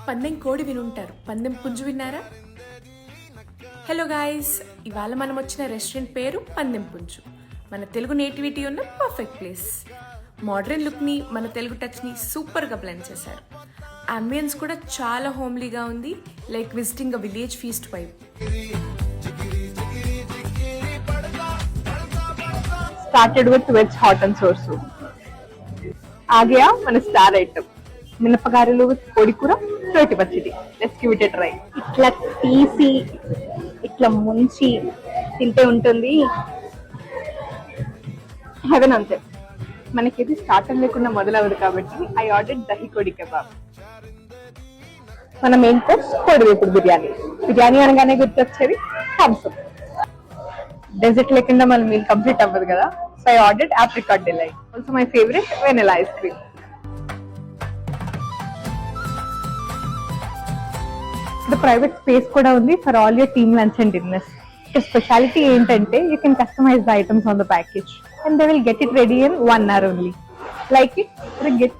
పందెం కోడి వినుంటారు, పందెం పుంజు విన్నారా? హలో గాయస్, ఇవాళ మనం వచ్చిన రెస్టారెంట్ పేరు పందెం పుంజు. మన తెలుగు నేటివిటీ ఉన్న పర్ఫెక్ట్ ప్లేస్. మోడర్న్ లుక్ని మన తెలుగు టచ్ని సూపర్గా బ్లెండ్ చేశారు. అంబియన్స్ కూడా చాలా హోమ్లీగా ఉంది, like visiting a village feast vibe. Started with veg hot and sour soup. आ गया మన స్టార్ ఐటమ్ మినపగారెలు విత్ కోడి కూర, రోటి పచ్చడి. Let's give it a try. ఇట్లా తీసి ఇట్లా ముంచి తింటే ఉంటుంది హెవెన్ అంతే. మనకి ఇది స్టార్టర్ లేకుండా మొదలవదు కాబట్టి ఐ ఆర్డర్ దహి కోడి కబాబ్. మన మెయిన్ కోర్స్ కోడి వేపుడు బిర్యానీ. బిర్యానీ అనగానే గుర్తొచ్చేది థమ్స్ అప్. డెజర్ట్ లేకుండా మన మీల్ కంప్లీట్ అవ్వదు కదా, so I ordered apricot delight. Also my favourite vanilla ice cream. ఇక్కడ ప్రైవేట్ స్పేస్ కూడా ఉంది for all your team lunch and dinners. ఇక్కడ స్పెషాలిటీ ఏంటంటే you can customise the items on the package and they will get it ready in 1 hour only. Like it get